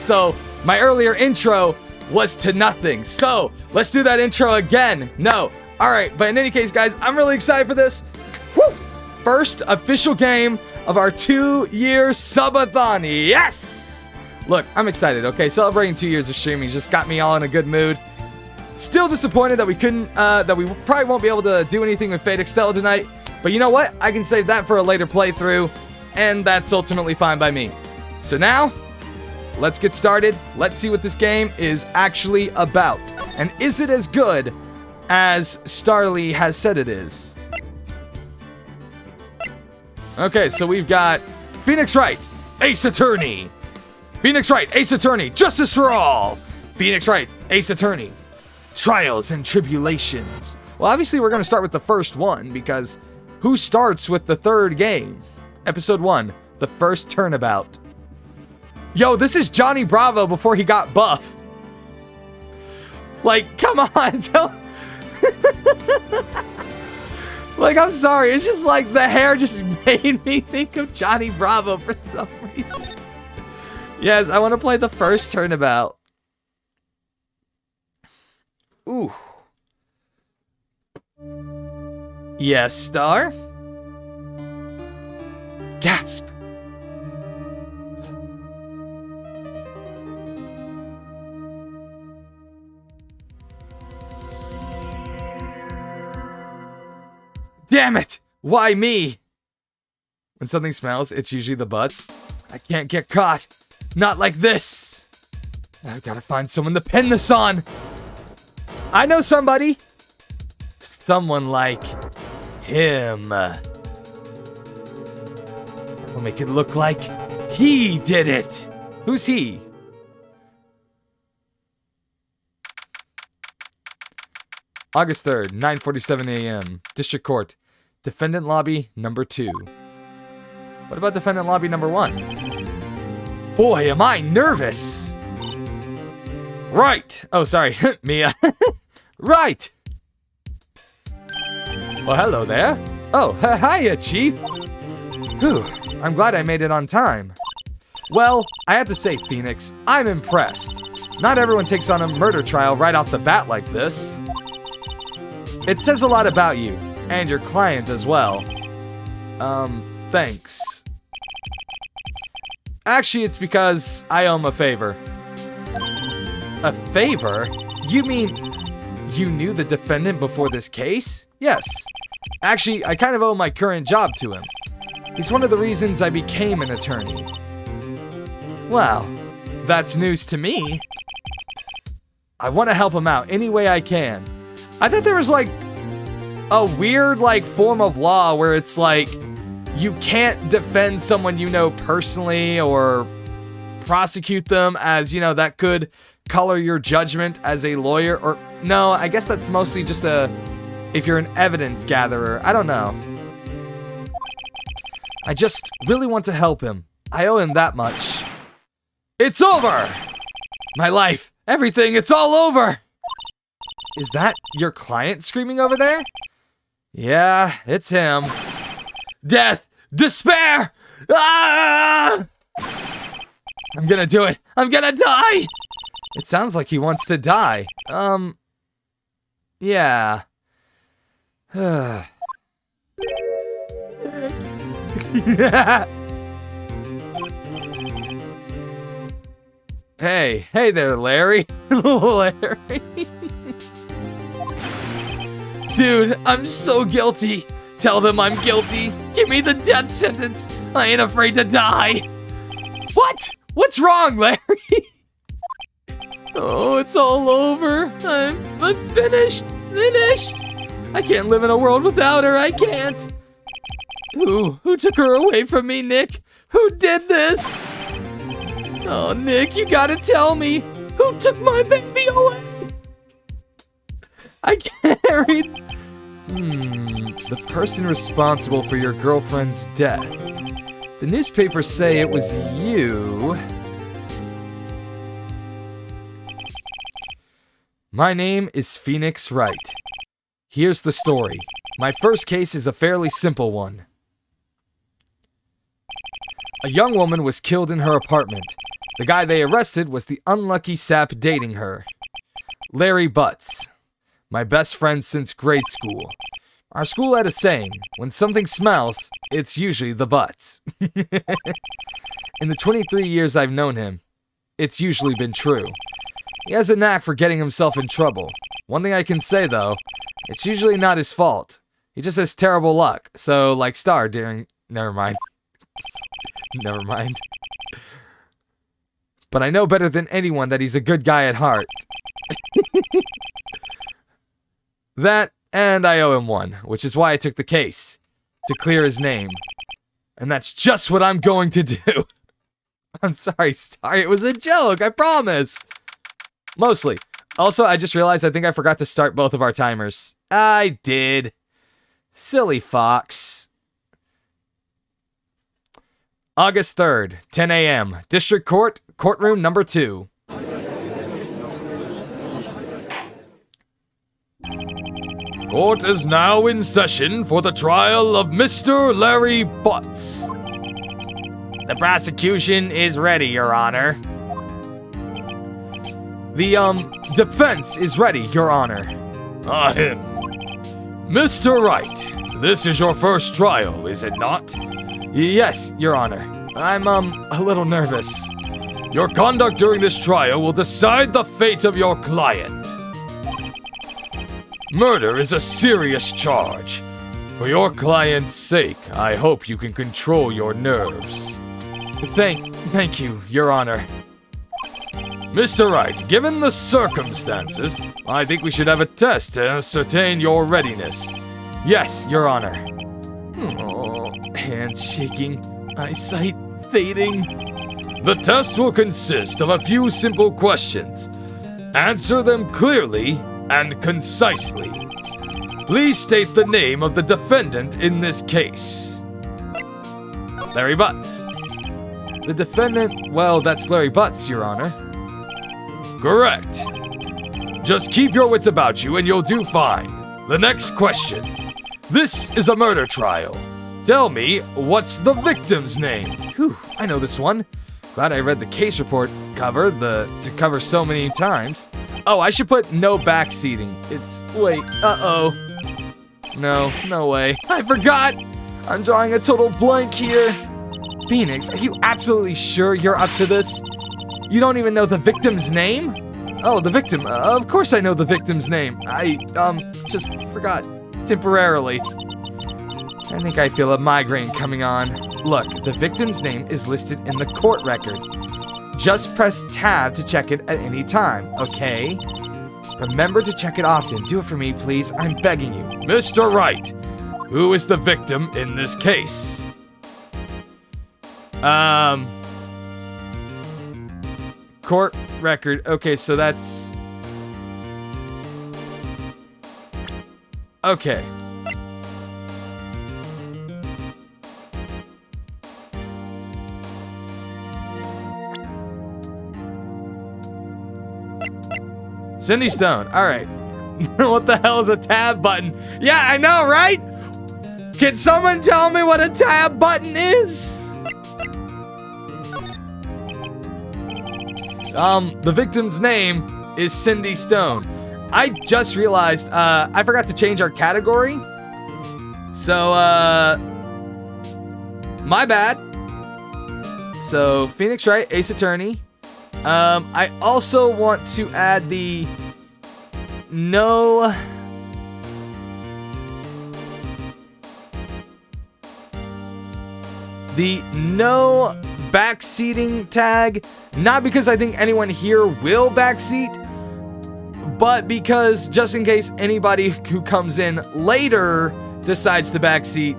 so my earlier intro was to nothing. So, let's do that intro again. No. Alright, but in any case, guys, I'm really excited for this. Woo! First official game of our 2-year subathon. Yes! Look, I'm excited, okay? Celebrating 2 years of streaming just got me all in a good mood. Still disappointed that we couldn't, that we probably won't be able to do anything with Fate Extella tonight. But you know what? I can save that for a later playthrough, and that's ultimately fine by me. So now, let's get started. Let's see what this game is actually about. And is it as good as Starleay has said it is? Okay, so we've got Phoenix Wright, Ace Attorney. Phoenix Wright, Ace Attorney, Justice for All. Phoenix Wright, Ace Attorney, Trials and Tribulations. Well, obviously we're going to start with the first one, because who starts with the third game? Episode 1, the first turnabout. Yo, this is Johnny Bravo before he got buff. Like, come on, don't... Like, I'm sorry, it's just like the hair just made me think of Johnny Bravo for some reason. Yes, I want to play the first turnabout. Ooh. Yes, Star? Gasp. Damn it! Why me? When something smells, it's usually the butts. I can't get caught. Not like this. I've got to find someone to pin this on. I know somebody. Someone like him. I'll make it look like he did it. Who's he? August 3rd, 9:47 a.m. District Court. Defendant Lobby number 2. What about Defendant Lobby number 1? Boy, am I nervous! Right! Oh, sorry. Mia. Right! Well, hello there. Oh, hiya, Chief. Whew, I'm glad I made it on time. Well, I have to say, Phoenix, I'm impressed. Not everyone takes on a murder trial right off the bat like this. It says a lot about you, and your client as well. Thanks. Actually, it's because I owe him a favor. A favor? You mean you knew the defendant before this case? Yes. Actually, I kind of owe my current job to him. He's one of the reasons I became an attorney. Wow, that's news to me. I want to help him out any way I can. I thought there was like a weird like form of law where it's like you can't defend someone you know personally or prosecute them, as you know that could color your judgment as a lawyer. Or no, I guess that's mostly just if you're an evidence gatherer. I don't know. I just really want to help him. I owe him that much. It's over! My life, everything, it's all over! Is that your client screaming over there? Yeah, it's him. Death! Despair! Ah! I'm gonna do it! I'm gonna die! It sounds like he wants to die. Yeah. Hey there, Larry. Larry. Dude, I'm so guilty. Tell them I'm guilty. Give me the death sentence. I ain't afraid to die. What? What's wrong, Larry? Oh, it's all over. I'm finished. Finished. I can't live in a world without her. I can't. Who took her away from me, Nick? Who did this? Oh, Nick, you gotta tell me. Who took my baby away? I can't read. The person responsible for your girlfriend's death. The newspapers say it was you. My name is Phoenix Wright. Here's the story. My first case is a fairly simple one. A young woman was killed in her apartment. The guy they arrested was the unlucky sap dating her. Larry Butts. My best friend since grade school. Our school had a saying, when something smells, it's usually the butts. In the 23 years I've known him, it's usually been true. He has a knack for getting himself in trouble. One thing I can say though, it's usually not his fault. He just has terrible luck. So, like Star during... Never mind. Never mind. But I know better than anyone that he's a good guy at heart. That, and I owe him one, which is why I took the case. To clear his name. And that's just what I'm going to do. I'm sorry, it was a joke, I promise. Mostly. Also, I just realized I think I forgot to start both of our timers. I did. Silly fox. August 3rd, 10 a.m. District Court, courtroom number 2. Court is now in session for the trial of Mr. Larry Butts. The prosecution is ready, Your Honor. The, defense is ready, Your Honor. Mr. Wright, this is your first trial, is it not? Yes, Your Honor. I'm, a little nervous. Your conduct during this trial will decide the fate of your client. Murder is a serious charge. For your client's sake, I hope you can control your nerves. Thank you, Your Honor. Mr. Wright, given the circumstances, I think we should have a test to ascertain your readiness. Yes, Your Honor. Oh, hands shaking, eyesight fading. The test will consist of a few simple questions. Answer them clearly and concisely. Please state the name of the defendant in this case. Larry Butts. The defendant, well, that's Larry Butts, Your Honor. Correct. Just keep your wits about you and you'll do fine. The next question. This is a murder trial. Tell me, what's the victim's name? Whew, I know this one. Glad I read the case report cover, to cover so many times. Oh, I should put no backseating. Wait, uh-oh. No way. I forgot! I'm drawing a total blank here. Phoenix, are you absolutely sure you're up to this? You don't even know the victim's name? Oh, the victim. Of course I know the victim's name. I, just forgot. Temporarily. I think I feel a migraine coming on. Look, the victim's name is listed in the court record. Just press tab to check it at any time, okay? Remember to check it often. Do it for me, please. I'm begging you. Mr. Wright, who is the victim in this case? Court record. Okay, so that's... Okay. Cindy Stone. Alright. What the hell is a tab button? Yeah, I know, right? Can someone tell me what a tab button is? The victim's name is Cindy Stone. I just realized, I forgot to change our category. So, my bad. So, Phoenix Wright, Ace Attorney. I also want to add the no backseating tag, not because I think anyone here will backseat, but because just in case anybody who comes in later decides to backseat,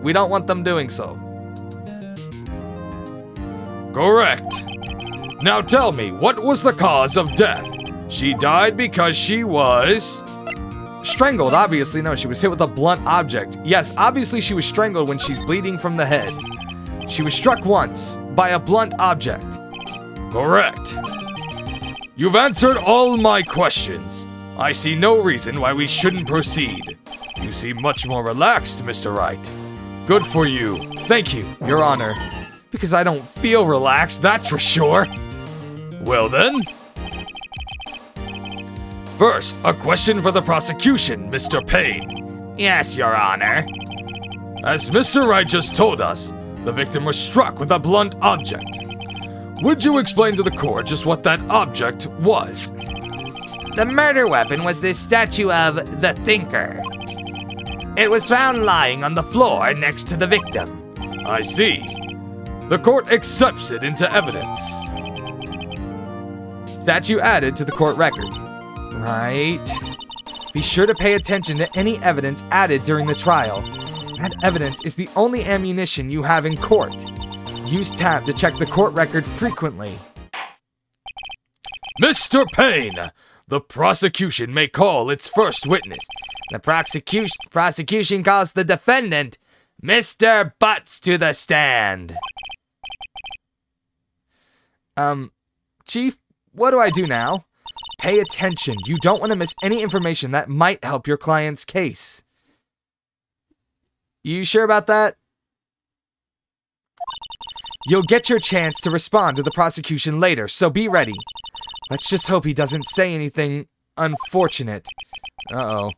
we don't want them doing so. Correct. Now tell me, what was the cause of death? She died because she was... strangled, obviously. No, she was hit with a blunt object. Yes, obviously she was strangled when she's bleeding from the head. She was struck once by a blunt object. Correct. You've answered all my questions. I see no reason why we shouldn't proceed. You seem much more relaxed, Mr. Wright. Good for you. Thank you, Your Honor. Because I don't feel relaxed, that's for sure. Well then. First, a question for the prosecution, Mr. Payne. Yes, Your Honor. As Mr. Wright just told us, the victim was struck with a blunt object. Would you explain to the court just what that object was? The murder weapon was this statue of the Thinker. It was found lying on the floor next to the victim. I see. The court accepts it into evidence. Statue added to the court record. Right. Be sure to pay attention to any evidence added during the trial. That evidence is the only ammunition you have in court. Use tab to check the court record frequently. Mr. Payne, the prosecution may call its first witness. The prosecution calls the defendant, Mr. Butts, to the stand. Chief, what do I do now? Pay attention. You don't want to miss any information that might help your client's case. You sure about that? You'll get your chance to respond to the prosecution later, so be ready. Let's just hope he doesn't say anything unfortunate. Uh-oh.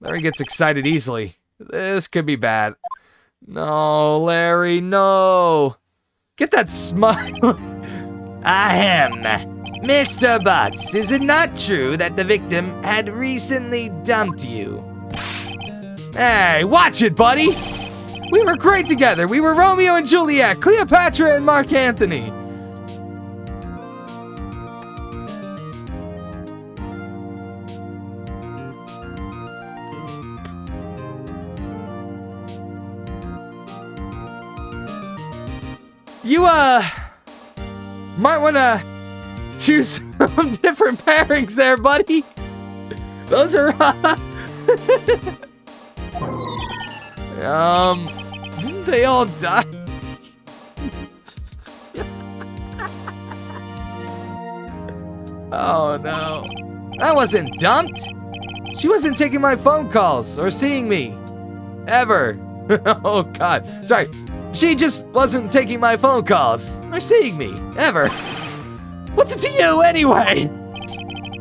Larry gets excited easily. This could be bad. No, Larry, no. Get that smile. Ahem. Mr. Butts, is it not true that the victim had recently dumped you? Hey, watch it, buddy! We were great together. We were Romeo and Juliet, Cleopatra and Mark Antony. You, might wanna choose some different pairings there, buddy. Those are, didn't they all die? Oh no. I wasn't dumped. She wasn't taking my phone calls or seeing me. Ever. Oh god. Sorry. She just wasn't taking my phone calls or seeing me. Ever. What's it to you anyway?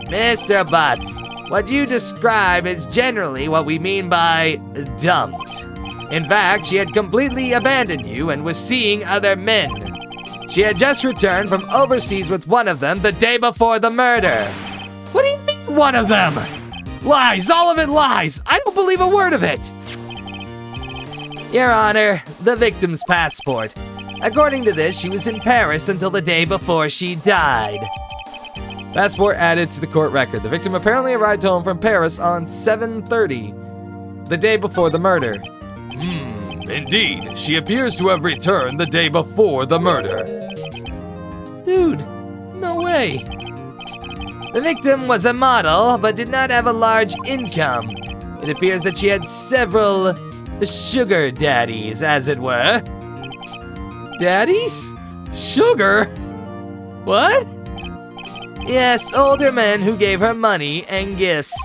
Mr. Butts, what you describe is generally what we mean by dumped. In fact, she had completely abandoned you and was seeing other men. She had just returned from overseas with one of them the day before the murder. What do you mean, one of them? Lies, all of it lies. I don't believe a word of it. Your Honor, the victim's passport. According to this, she was in Paris until the day before she died. Passport added to the court record. The victim apparently arrived home from Paris on 7:30, the day before the murder. Indeed. She appears to have returned the day before the murder. Dude, no way. The victim was a model, but did not have a large income. It appears that she had several sugar daddies, as it were. Daddies? Sugar? What? Yes, older men who gave her money and gifts.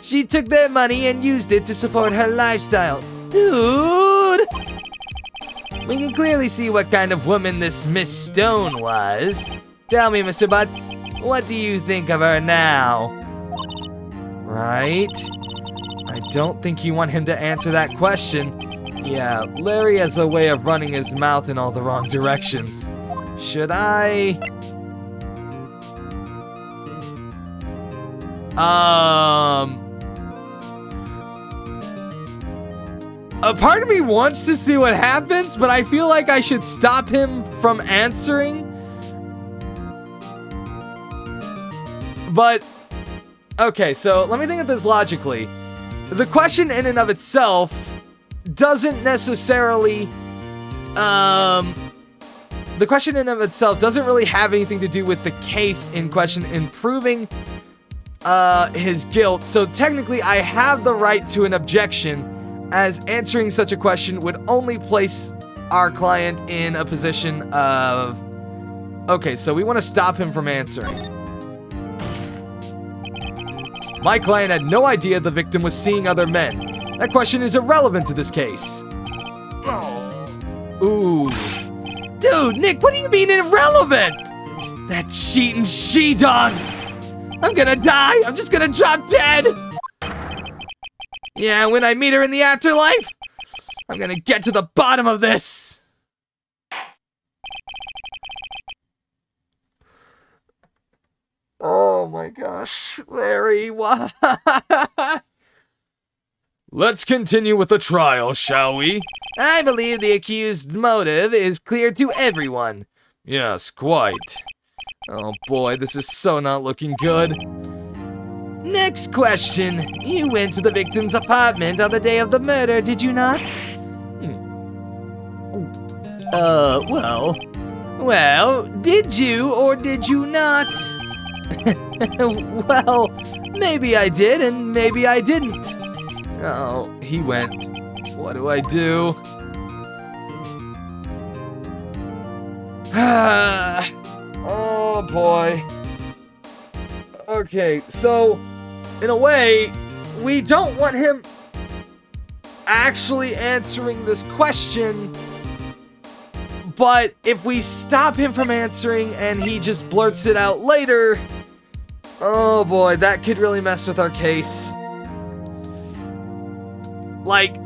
She took their money and used it to support her lifestyle. Dude! We can clearly see what kind of woman this Miss Stone was. Tell me, Mr. Butts, what do you think of her now? Right? I don't think you want him to answer that question. Yeah, Larry has a way of running his mouth in all the wrong directions. Should I? A part of me wants to see what happens, but I feel like I should stop him from answering. But, okay, so let me think of this logically. The question in and of itself doesn't necessarily, the question in and of itself doesn't really have anything to do with the case in question in proving his guilt. So technically I have the right to an objection, as answering such a question would only place our client in a position of... Okay, so we want to stop him from answering. My client had no idea the victim was seeing other men. That question is irrelevant to this case. Ooh. Dude, Nick, what do you mean irrelevant? That cheating she-dog. I'm gonna die. I'm just gonna drop dead. Yeah, when I meet her in the afterlife, I'm gonna get to the bottom of this. Oh my gosh, Larry, why? Let's continue with the trial, shall we? I believe the accused's motive is clear to everyone. Yes, quite. Oh boy, this is so not looking good. Next question. You went to the victim's apartment on the day of the murder, did you not? Well, did you or did you not? Well, maybe I did and maybe I didn't. Oh, he went. What do I do? Oh boy. Okay, so in a way, we don't want him actually answering this question, but if we stop him from answering and he just blurts it out later, oh boy, that could really mess with our case. Like,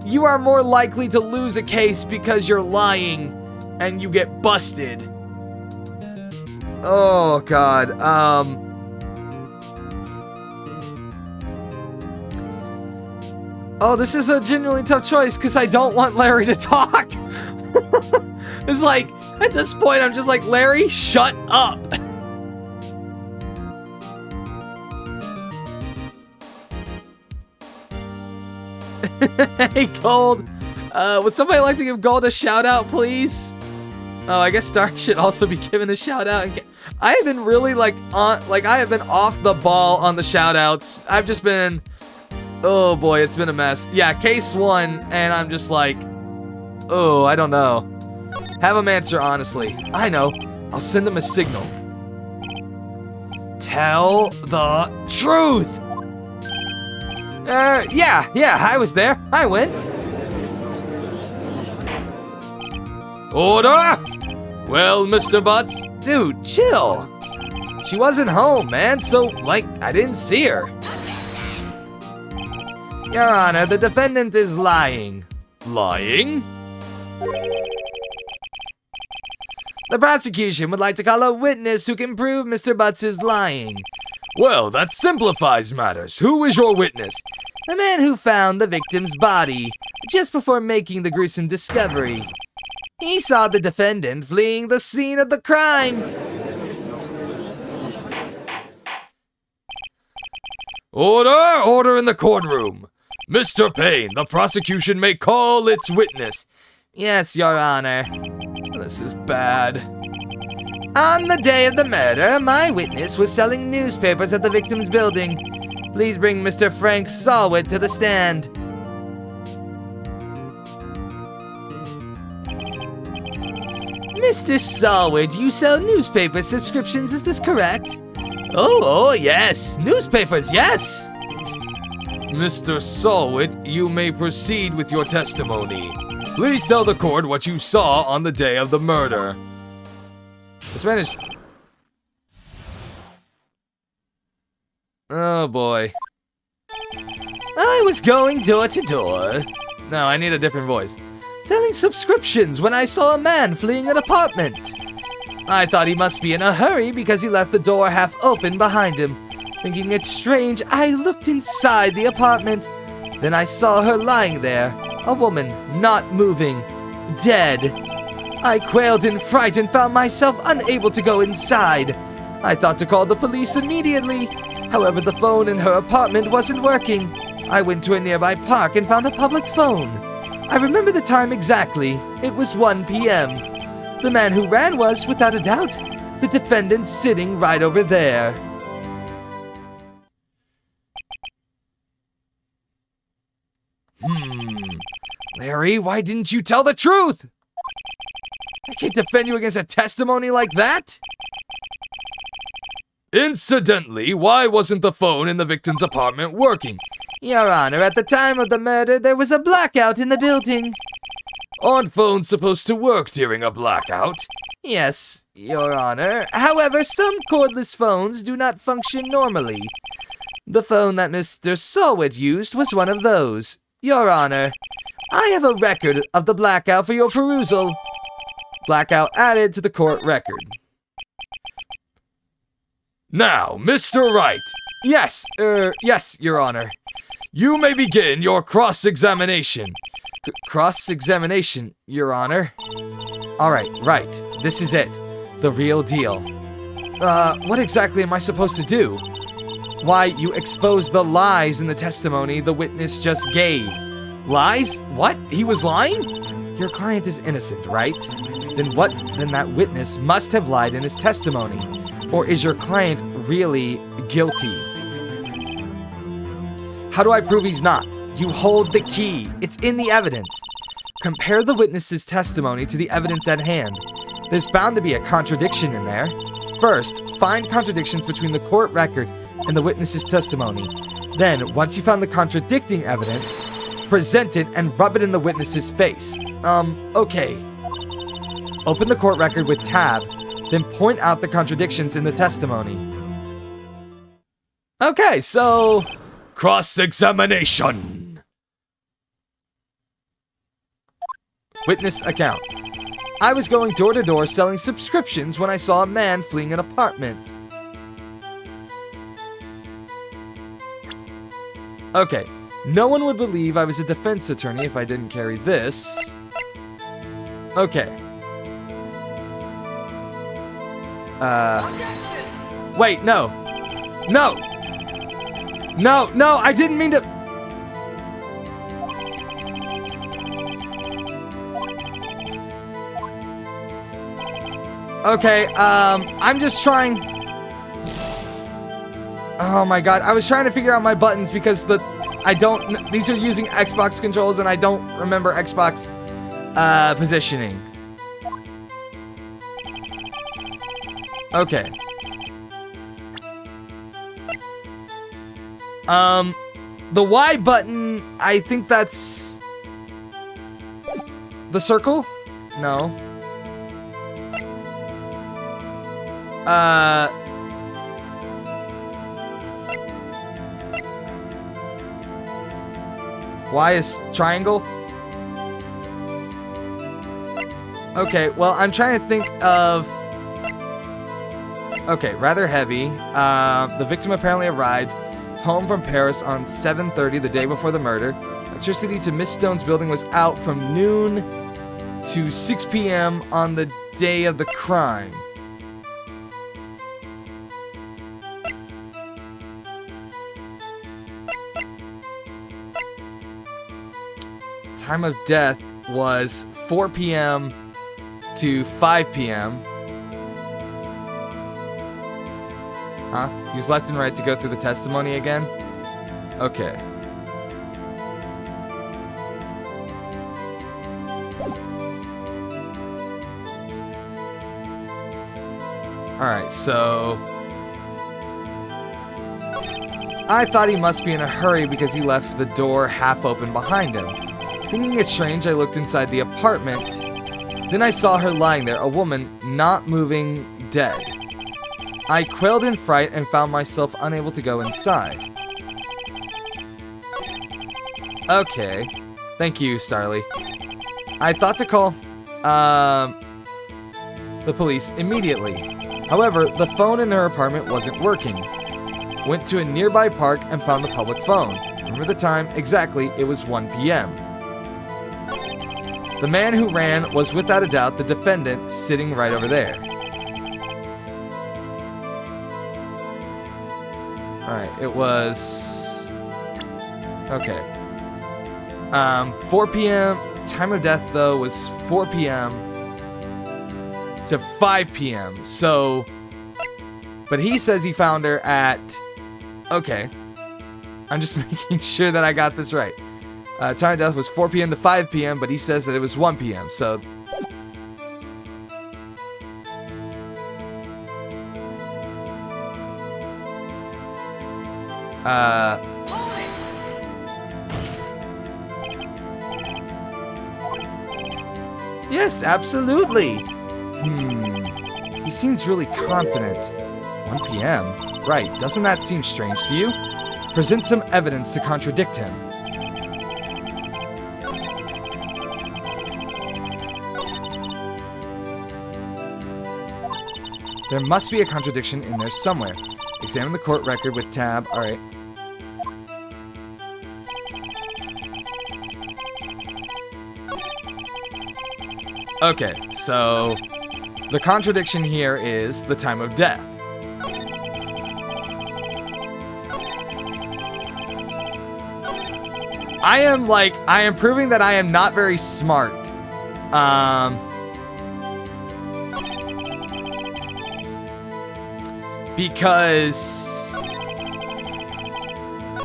you are more likely to lose a case because you're lying and you get busted. Oh god, oh, this is a genuinely tough choice because I don't want Larry to talk. It's like, at this point, I'm just like, Larry, shut up. Hey, Gold. Would somebody like to give Gold a shout out, please? Oh, I guess Star should also be given a shout out. I have been really I have been off the ball on the shout outs. I've just been, oh boy, it's been a mess. Yeah, case 1, and I'm just like, oh, I don't know. Have him answer honestly. I know. I'll send him a signal. Tell the truth. Yeah, I was there. I went. Order! Well, Mr. Butts? Dude, chill. She wasn't home, man, so, I didn't see her. Your Honor, the defendant is lying. Lying? The prosecution would like to call a witness who can prove Mr. Butts is lying. Well, that simplifies matters. Who is your witness? The man who found the victim's body just before making the gruesome discovery. He saw the defendant fleeing the scene of the crime. Order! Order in the courtroom. Mr. Payne, the prosecution may call its witness. Yes, Your Honor. This is bad. On the day of the murder, my witness was selling newspapers at the victim's building. Please bring Mr. Frank Salwood to the stand. Mr. Salwood, you sell newspaper subscriptions, is this correct? Oh, yes. Newspapers, yes. Mr. Salwood, you may proceed with your testimony. Please tell the court what you saw on the day of the murder. This man is... Oh boy. I was going door to door. No, I need a different voice. Selling subscriptions when I saw a man fleeing an apartment. I thought he must be in a hurry because he left the door half open behind him. Thinking it strange, I looked inside the apartment. Then I saw her lying there, a woman, not moving, dead. I quailed in fright and found myself unable to go inside. I thought to call the police immediately. However, the phone in her apartment wasn't working. I went to a nearby park and found a public phone. I remember the time exactly. It was 1 p.m. The man who ran was, without a doubt, the defendant sitting right over there. Larry, why didn't you tell the truth? I can't defend you against a testimony like that. Incidentally, why wasn't the phone in the victim's apartment working? Your Honor, at the time of the murder, there was a blackout in the building. Aren't phones supposed to work during a blackout? Yes, Your Honor. However, some cordless phones do not function normally. The phone that Mr. Sawit used was one of those. Your Honor, I have a record of the blackout for your perusal. Blackout added to the court record. Now, Mr. Wright. Yes, Your Honor. You may begin your cross-examination. Cross-examination, Your Honor. Alright, right. This is it. The real deal. What exactly am I supposed to do? Why, you exposed the lies in the testimony the witness just gave. Lies? What? He was lying? Your client is innocent, right? Then that witness must have lied in his testimony. Or is your client really guilty? How do I prove he's not? You hold the key. It's in the evidence. Compare the witness's testimony to the evidence at hand. There's bound to be a contradiction in there. First, find contradictions between the court record and the witness's testimony. Then, once you found the contradicting evidence, present it and rub it in the witness's face. Okay. Open the court record with tab, then point out the contradictions in the testimony. Okay, so... Cross-examination. Witness account. I was going door to door selling subscriptions when I saw a man fleeing an apartment. Okay, no one would believe I was a defense attorney if I didn't carry this. Okay. Wait, no. No! No, I didn't mean to... Okay, I'm just trying... Oh my god, I was trying to figure out my buttons because these are using Xbox controls and I don't remember Xbox, positioning. Okay. The Y button, I think that's... the circle? No. Y is triangle? Okay, well, I'm trying to think of... Okay, rather heavy. The victim apparently arrived home from Paris on 7:30 the day before the murder. Electricity to Miss Stone's building was out from noon to 6 p.m. on the day of the crime. Time of death was 4 p.m. to 5 p.m. Huh? Use left and right to go through the testimony again? Okay. Alright, so... I thought he must be in a hurry because he left the door half open behind him. Thinking it strange, I looked inside the apartment. Then I saw her lying there, a woman not moving, dead. I quailed in fright and found myself unable to go inside. Okay. Thank you, Starleay. I thought to call the police immediately. However, the phone in her apartment wasn't working. Went to a nearby park and found the public phone. Remember the time? Exactly, it was 1 p.m. The man who ran was without a doubt the defendant sitting right over there. Alright, it was... Okay. 4 p.m. Time of death, though, was 4 p.m. to 5 p.m. So... But he says he found her at... Okay. I'm just making sure that I got this right. Time of death was 4 p.m. to 5 p.m., but he says that it was 1 p.m., so... Yes, absolutely. He seems really confident. 1 p.m.? Right, doesn't that seem strange to you? Present some evidence to contradict him. There must be a contradiction in there somewhere. Examine the court record with tab. Alright. Okay, so the contradiction here is the time of death. I am proving that I am not very smart. Because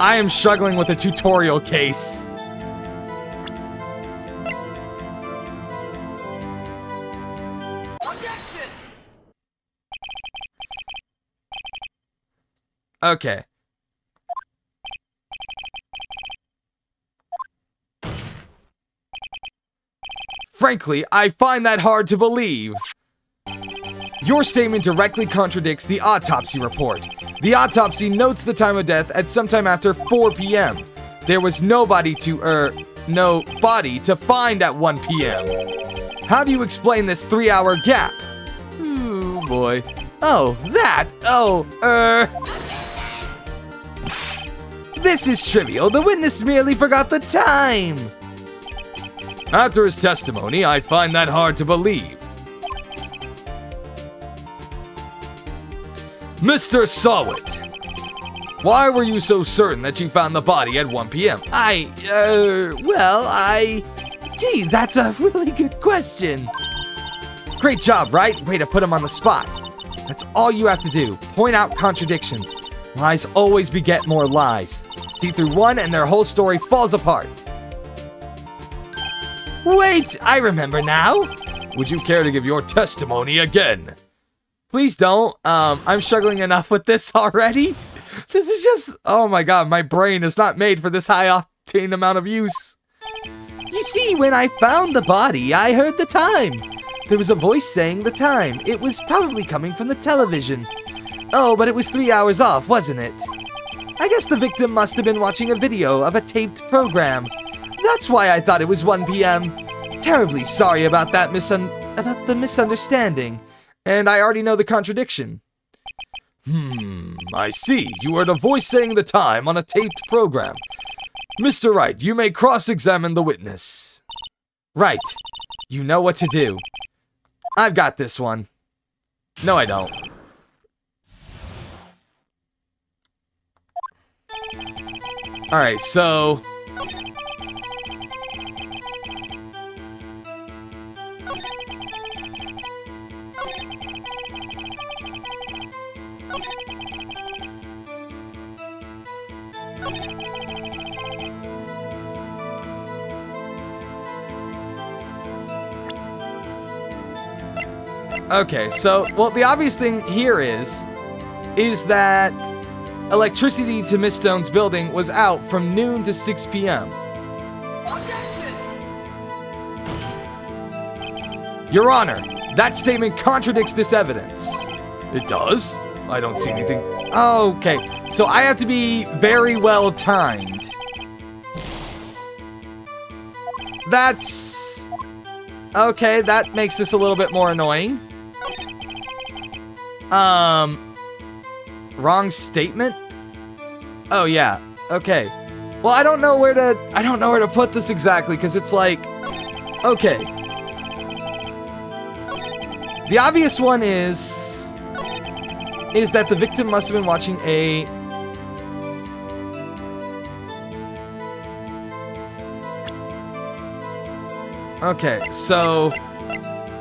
I am struggling with a tutorial case. Okay. Frankly, I find that hard to believe. Your statement directly contradicts the autopsy report. The autopsy notes the time of death at sometime after 4 p.m. There was no body to find at 1 p.m. How do you explain this 3-hour gap? Ooh, boy. Oh, that. This is trivial. The witness merely forgot the time. After his testimony, I find that hard to believe. Mr. Sawit, why were you so certain that you found the body at 1 p.m.? Gee, that's a really good question. Great job, Wright. Way to put him on the spot. That's all you have to do. Point out contradictions. Lies always beget more lies. See through one and their whole story falls apart. Wait, I remember now. Would you care to give your testimony again? Please don't. I'm struggling enough with this already. This is just, oh my god, my brain is not made for this high-octane amount of use. You see, when I found the body, I heard the time. There was a voice saying the time. It was probably coming from the television. Oh, but it was 3 hours off, wasn't it? I guess the victim must have been watching a video of a taped program. That's why I thought it was 1 p.m. Terribly sorry about that about the misunderstanding. And I already know the contradiction. I see. You heard a voice saying the time on a taped program. Mr. Wright, you may cross-examine the witness. Right. You know what to do. I've got this one. No, I don't. Alright, so... Okay, so, well, the obvious thing here is that electricity to Miss Stone's building was out from noon to 6 p.m. Your Honor, that statement contradicts this evidence. It does? I don't see anything. Okay, so I have to be very well timed. That's... okay, that makes this a little bit more annoying. Wrong statement? Oh yeah. Okay. Well, I don't know where to put this exactly because it's like, okay. The obvious one is that the victim must have been watching a Okay, so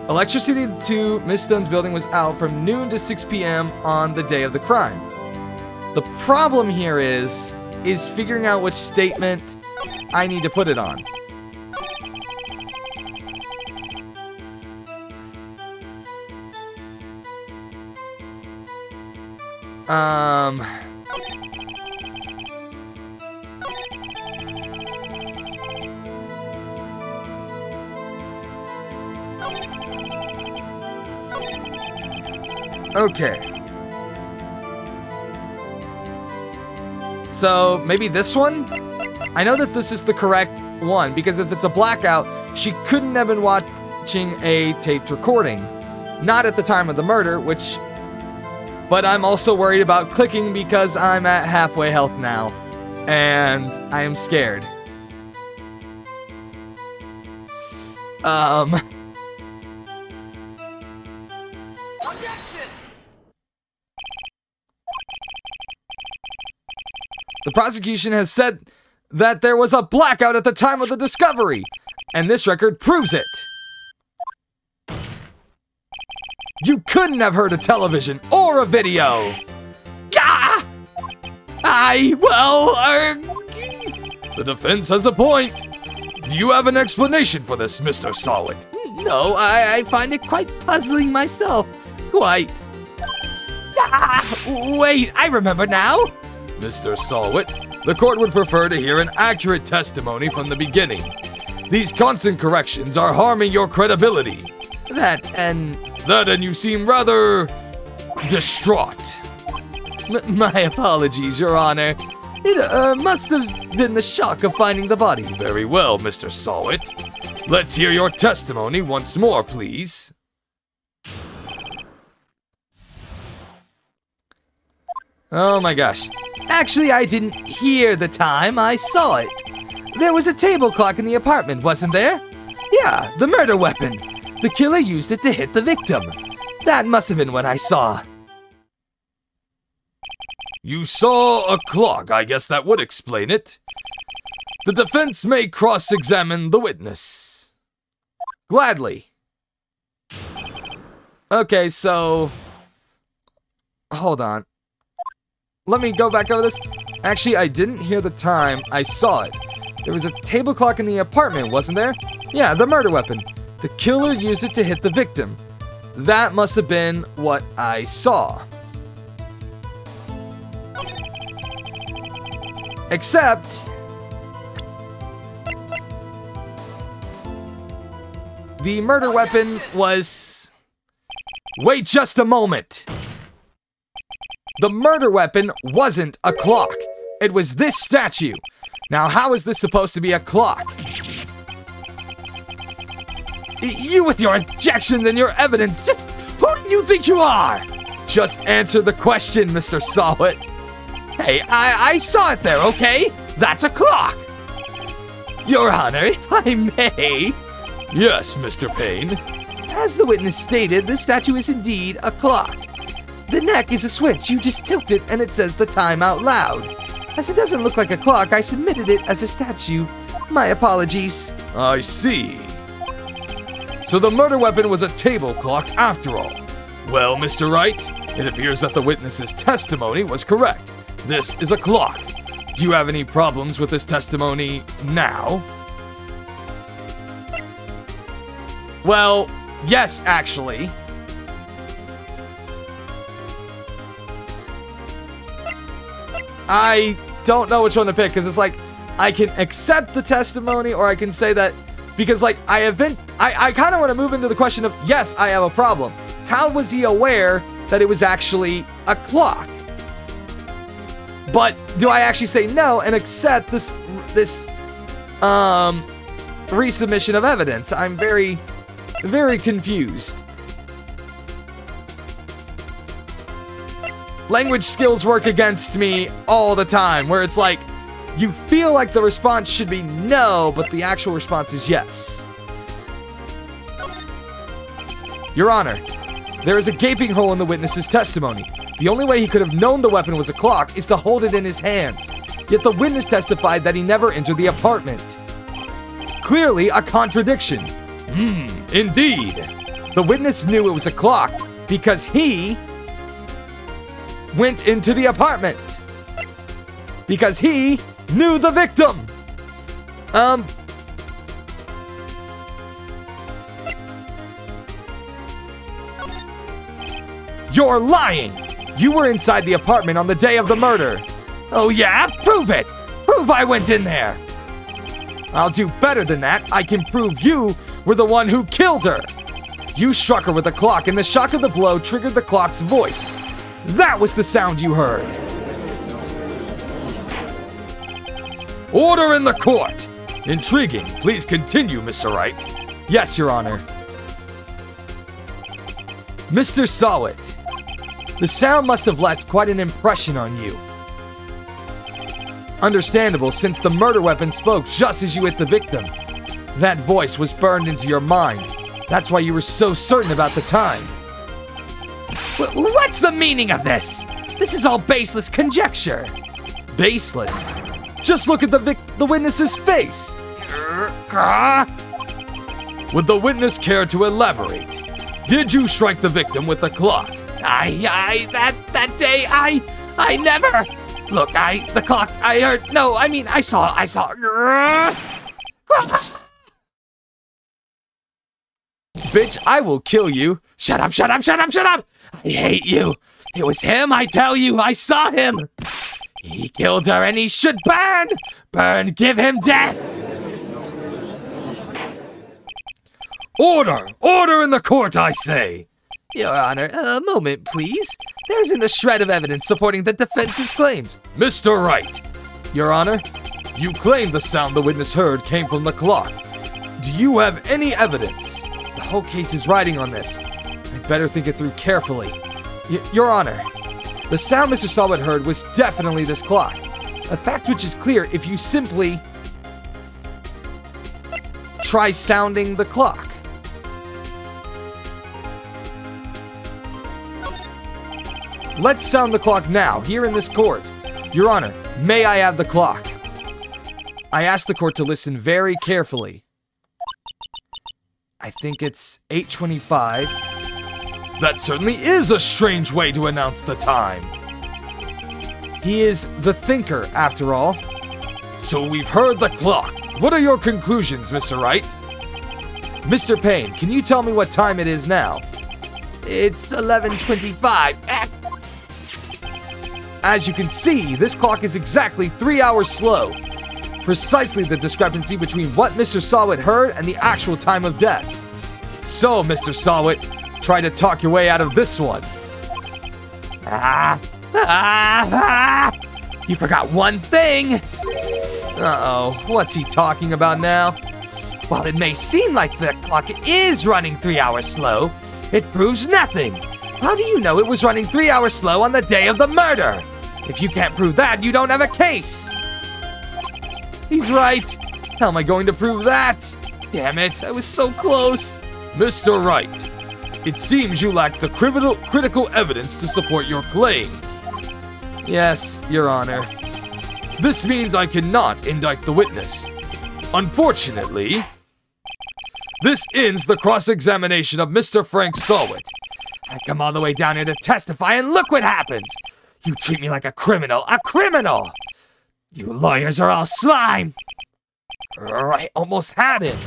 electricity to Miss Stone's building was out from noon to 6 p.m. on the day of the crime. The problem here is figuring out which statement I need to put it on. Okay. So, maybe this one? I know that this is the correct one, because if it's a blackout, she couldn't have been watching a taped recording. Not at the time of the murder, which... But I'm also worried about clicking because I'm at halfway health now. And I am scared. The prosecution has said that there was a blackout at the time of the discovery, and this record proves it. You couldn't have heard a television or a video. Gah! The defense has a point. Do you have an explanation for this, Mr. Sawit? No, I find it quite puzzling myself. Quite. Wait, I remember now. Mr. Sawit, the court would prefer to hear an accurate testimony from the beginning. These constant corrections are harming your credibility. That and you seem rather distraught. My apologies, Your Honor. It must have been the shock of finding the body. Very well, Mr. Sawit. Let's hear your testimony once more, please. Oh my gosh. Actually, I didn't hear the time, I saw it. There was a table clock in the apartment, wasn't there? Yeah, the murder weapon. The killer used it to hit the victim. That must have been what I saw. You saw a clock. I guess that would explain it. The defense may cross-examine the witness. Gladly. Okay, so... Hold on. Let me go back over this. Actually, I didn't hear the time. I saw it. There was a table clock in the apartment, wasn't there? Yeah, the murder weapon. The killer used it to hit the victim. That must have been what I saw. Except... the murder weapon was... Wait just a moment! The murder weapon wasn't a clock. It was this statue. Now, how is this supposed to be a clock? You with your objections and your evidence, just who do you think you are? Just answer the question, Mr. Sawit. Hey, I saw it there, okay? That's a clock. Your Honor, if I may. Yes, Mr. Payne. As the witness stated, the statue is indeed a clock. The neck is a switch. You just tilt it and it says the time out loud. As it doesn't look like a clock, I submitted it as a statue. My apologies. I see. So the murder weapon was a table clock after all. Well, Mr. Wright, it appears that the witness's testimony was correct. This is a clock. Do you have any problems with this testimony now? Well, yes, actually. I don't know which one to pick, because it's like, I can accept the testimony, or I can say that, because like, I kind of want to move into the question of, yes, I have a problem. How was he aware that it was actually a clock? But do I actually say no and accept this resubmission of evidence? I'm very, very confused. Language skills work against me all the time, where it's like, you feel like the response should be no, but the actual response is yes. Your Honor, there is a gaping hole in the witness's testimony. The only way he could have known the weapon was a clock is to hold it in his hands. Yet the witness testified that he never entered the apartment. Clearly a contradiction. Indeed. The witness knew it was a clock because he went into the apartment. Because he knew the victim. You're lying. You were inside the apartment on the day of the murder. Oh yeah? Prove it. Prove I went in there. I'll do better than that. I can prove you were the one who killed her. You struck her with a clock, and the shock of the blow triggered the clock's voice. That was the sound you heard. Order in the court! Intriguing. Please continue, Mr. Wright. Yes, Your Honor. Mr. Sawit, the sound must have left quite an impression on you. Understandable, since the murder weapon spoke just as you hit the victim. That voice was burned into your mind. That's why you were so certain about the time. What's the meaning of this? This is all baseless conjecture. Baseless? Just look at the witness's face. Would the witness care to elaborate? Did you strike the victim with the clock? That day, I never. Look, the clock, I heard, no, I mean, I saw. Bitch, I will kill you. Shut up. I hate you. It was him, I tell you, I saw him. He killed her and he should burn. Burn, give him death. Order! Order in the court, I say! Your Honor, a moment, please. There isn't a shred of evidence supporting the defense's claims. Mr. Wright! Your Honor, you claim the sound the witness heard came from the clock. Do you have any evidence? The whole case is riding on this. I'd better think it through carefully. Your Honor, the sound Mr. Sawit heard was definitely this clock. A fact which is clear if you simply try sounding the clock. Let's sound the clock now, here in this court. Your Honor, may I have the clock? I ask the court to listen very carefully. I think it's 8:25. That certainly is a strange way to announce the time. He is the thinker, after all. So we've heard the clock. What are your conclusions, Mr. Wright? Mr. Payne, can you tell me what time it is now? It's 11:25. As you can see, this clock is exactly 3 hours slow. Precisely the discrepancy between what Mr. Sawit heard and the actual time of death. So, Mr. Sawit, try to talk your way out of this one. You forgot one thing. Uh-oh, what's he talking about now? While it may seem like the clock is running 3 hours slow, it proves nothing. How do you know it was running 3 hours slow on the day of the murder? If you can't prove that, you don't have a case. He's right. How am I going to prove that? Damn it, I was so close. Mr. Wright, it seems you lack the critical evidence to support your claim. Yes, Your Honor. This means I cannot indict the witness. Unfortunately, this ends the cross-examination of Mr. Frank Sawit. I come all the way down here to testify, and look what happens. You treat me like a criminal. A criminal! You lawyers are all slime. I almost had him.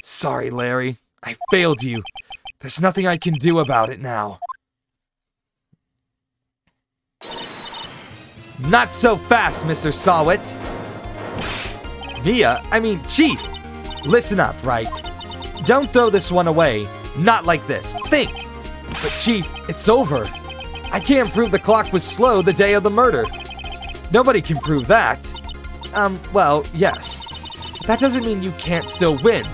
Sorry, Larry. I failed you. There's nothing I can do about it now. Not so fast, Mr. Sawit. Chief. Listen up, Wright. Don't throw this one away. Not like this. Think. But Chief, it's over. I can't prove the clock was slow the day of the murder. Nobody can prove that. Well, yes. That doesn't mean you can't still win.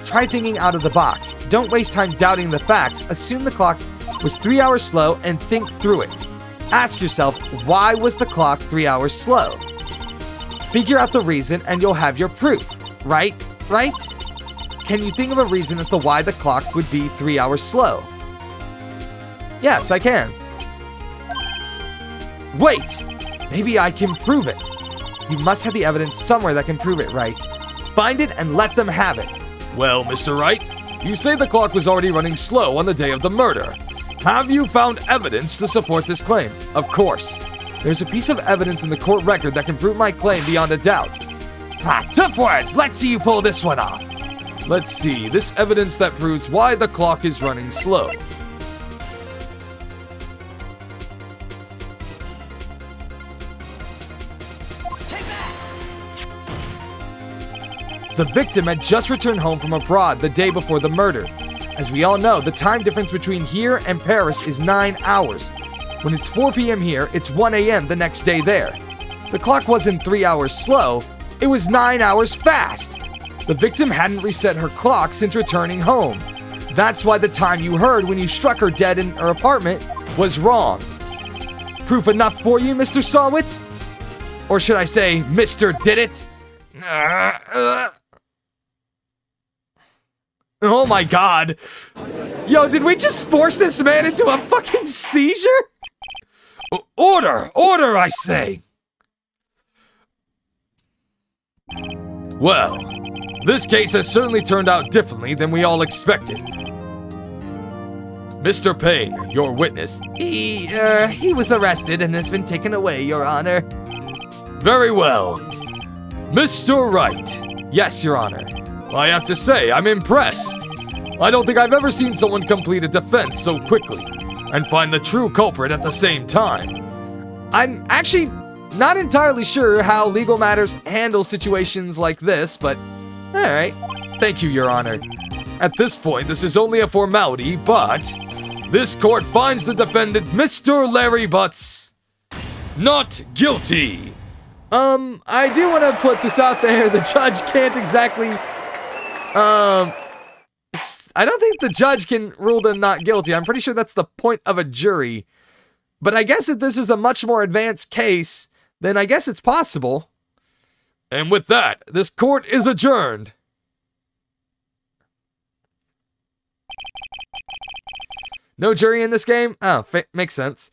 Try thinking out of the box. Don't waste time doubting the facts. Assume the clock was 3 hours slow and think through it. Ask yourself, why was the clock 3 hours slow? Figure out the reason and you'll have your proof. Right? Can you think of a reason as to why the clock would be 3 hours slow? Yes, I can. Wait! Maybe I can prove it. You must have the evidence somewhere that can prove it, Wright. Find it and let them have it. Well, Mr. Wright, you say the clock was already running slow on the day of the murder. Have you found evidence to support this claim? Of course. There's a piece of evidence in the court record that can prove my claim beyond a doubt. Tough words! Let's see you pull this one off. Let's see, this evidence that proves why the clock is running slow. The victim had just returned home from abroad the day before the murder. As we all know, the time difference between here and Paris is 9 hours. When it's 4 p.m. here, it's 1 a.m. the next day there. The clock wasn't 3 hours slow, it was 9 hours fast. The victim hadn't reset her clock since returning home. That's why the time you heard when you struck her dead in her apartment was wrong. Proof enough for you, Mr. Sawit? Or should I say, Mr. Did It? Oh my god. Yo, did we just force this man into a fucking seizure? Order! Order, I say! Well, this case has certainly turned out differently than we all expected. Mr. Payne, your witness. He was arrested and has been taken away, Your Honor. Very well. Mr. Wright. Yes, Your Honor. I have to say, I'm impressed. I don't think I've ever seen someone complete a defense so quickly and find the true culprit at the same time. I'm actually not entirely sure how legal matters handle situations like this, but alright. Thank you, Your Honor. At this point, this is only a formality, but this court finds the defendant, Mr. Larry Butts, not guilty. I do want to put this out there. The judge can't exactly, I don't think the judge can rule them not guilty. I'm pretty sure that's the point of a jury. But I guess if this is a much more advanced case, then I guess it's possible. And with that, this court is adjourned. No jury in this game? Oh, makes sense.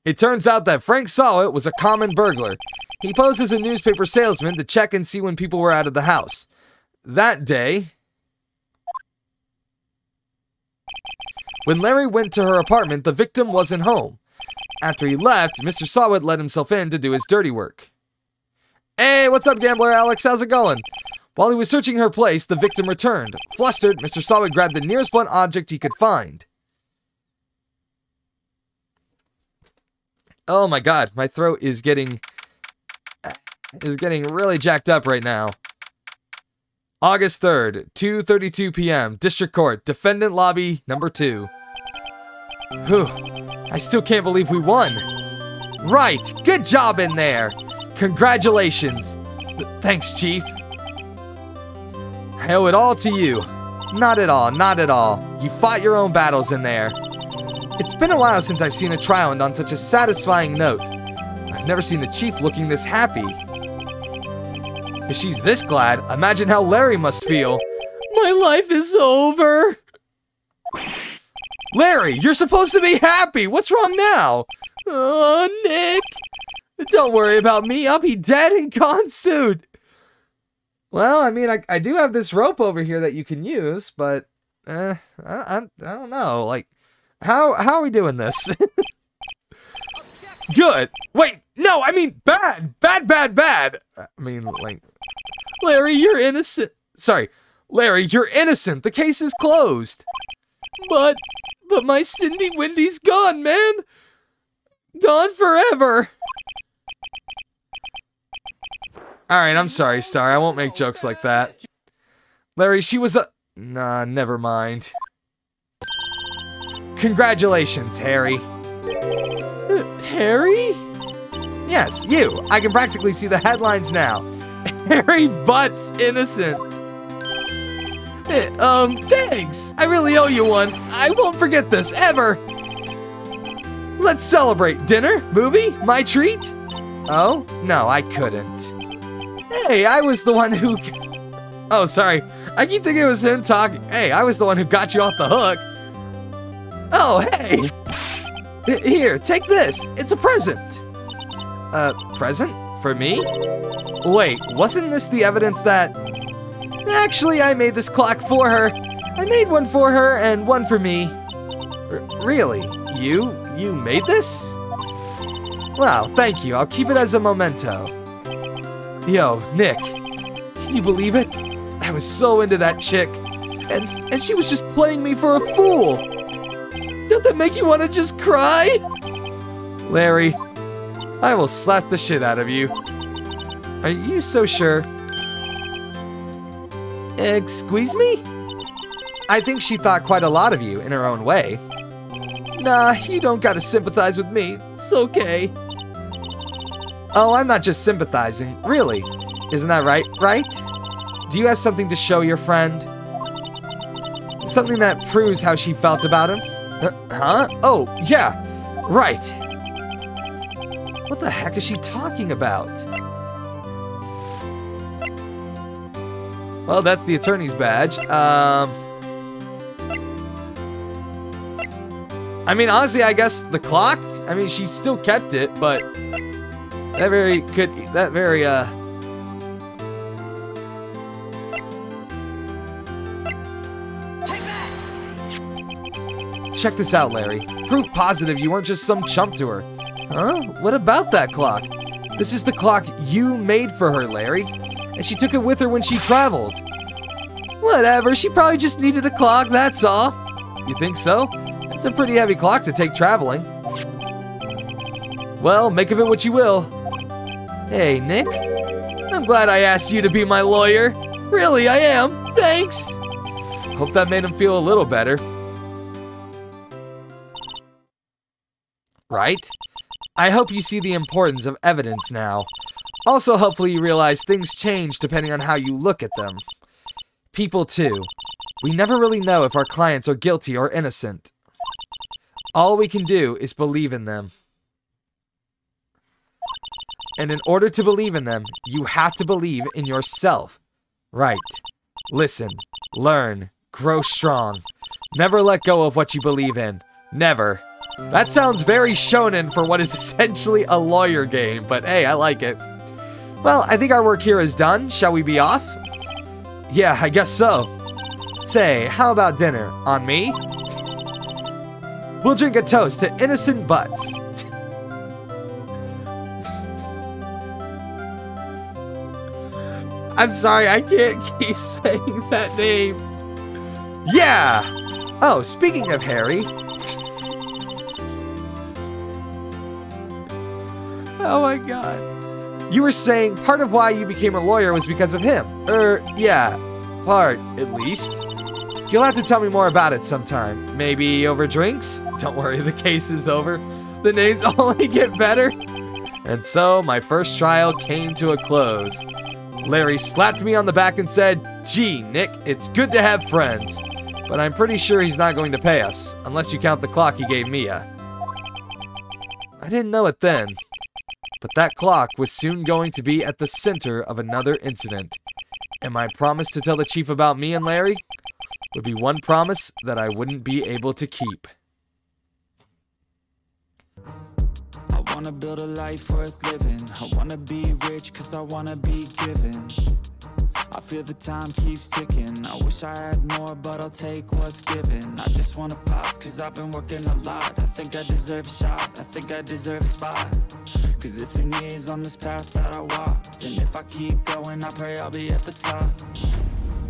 It turns out that Frank Sawit was a common burglar. He posed as a newspaper salesman to check and see when people were out of the house. That day, when Larry went to her apartment, the victim wasn't home. After he left, Mr. Sawit let himself in to do his dirty work. Hey, what's up, Gambler Alex? How's it going? While he was searching her place, the victim returned. Flustered, Mr. Sawit grabbed the nearest blunt object he could find. Oh my god, my throat is getting really jacked up right now. August 3rd, 2:32 p.m. District Court, Defendant Lobby number 2. Whew, I still can't believe we won. Right, good job in there. Congratulations. Thanks, Chief. I owe it all to you. Not at all, not at all. You fought your own battles in there. It's been a while since I've seen a trial end on such a satisfying note. I've never seen the Chief looking this happy. If she's this glad, imagine how Larry must feel. My life is over. Larry, you're supposed to be happy. What's wrong now? Oh, Nick. Don't worry about me. I'll be dead and gone soon. Well, I mean, I do have this rope over here that you can use, but I don't know. Like, how are we doing this? Good. Wait, no, I mean bad. Bad. I mean, like, Larry, you're innocent. Sorry, Larry, you're innocent. The case is closed. But my Cindy Windy's gone, man. Gone forever. Alright, I'm sorry, Star. I won't make jokes like that. Larry, she was a... Nah, never mind. Congratulations, Harry. Harry? Yes, you. I can practically see the headlines now. Harry Butts innocent. Thanks. I really owe you one. I won't forget this, ever. Let's celebrate. Dinner? Movie? My treat? Oh? No, I couldn't. Hey, I was the one who... Oh, sorry. I keep thinking it was him talking. Hey, I was the one who got you off the hook. Oh, hey. Here, take this. It's a present. Present? For me? Wait, wasn't this the evidence that... Actually, I made this clock for her. I made one for her and one for me. Really? You made this? Wow, thank you. I'll keep it as a memento. Yo, Nick, can you believe it? I was so into that chick, and she was just playing me for a fool. Don't that make you want to just cry? Larry, I will slap the shit out of you. Are you so sure? Excuse me? I think she thought quite a lot of you in her own way. Nah, you don't gotta sympathize with me. It's okay. Oh, I'm not just sympathizing. Really. Isn't that right, Wright? Do you have something to show your friend? Something that proves how she felt about him? Huh? Oh, yeah. Right. What the heck is she talking about? Well, that's the attorney's badge. I mean, honestly, I guess the clock? I mean, she still kept it, but that very, Check this out, Larry. Proof positive you weren't just some chump to her. Huh? What about that clock? This is the clock you made for her, Larry. And she took it with her when she traveled. Whatever, she probably just needed a clock, that's all. You think so? It's a pretty heavy clock to take traveling. Well, make of it what you will. Hey, Nick. I'm glad I asked you to be my lawyer. Really, I am. Thanks. Hope that made him feel a little better. Right? I hope you see the importance of evidence now. Also, hopefully you realize things change depending on how you look at them. People, too. We never really know if our clients are guilty or innocent. All we can do is believe in them. And in order to believe in them, you have to believe in yourself. Right. Listen, learn, grow strong. Never let go of what you believe in. Never. That sounds very shonen for what is essentially a lawyer game, but hey, I like it. Well, I think our work here is done. Shall we be off? Yeah, I guess so. Say, how about dinner? On me? We'll drink a toast to innocent butts. I'm sorry, I can't keep saying that name. Yeah! Oh, speaking of Harry. Oh my god. You were saying part of why you became a lawyer was because of him. Yeah. Part, at least. You'll have to tell me more about it sometime. Maybe over drinks? Don't worry, the case is over. The names only get better. And so, my first trial came to a close. Larry slapped me on the back and said, "Gee, Nick, it's good to have friends. But I'm pretty sure he's not going to pay us, unless you count the clock he gave Mia." I didn't know it then. But that clock was soon going to be at the center of another incident. And my promise to tell the chief about me and Larry would be one promise that I wouldn't be able to keep. I wanna build a life worth living. I wanna be rich cause I wanna be given. I feel the time keeps ticking. I wish I had more, but I'll take what's given. I just wanna pop cause I've been working a lot. I think I deserve a shot, I think I deserve a spot. Cause it's been years on this path that I walked. And if I keep going, I pray I'll be at the top.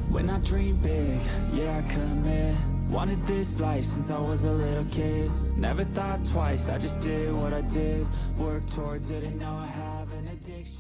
When I dream big, yeah, I commit. Wanted this life since I was a little kid. Never thought twice, I just did what I did. Worked towards it and now I have an addiction.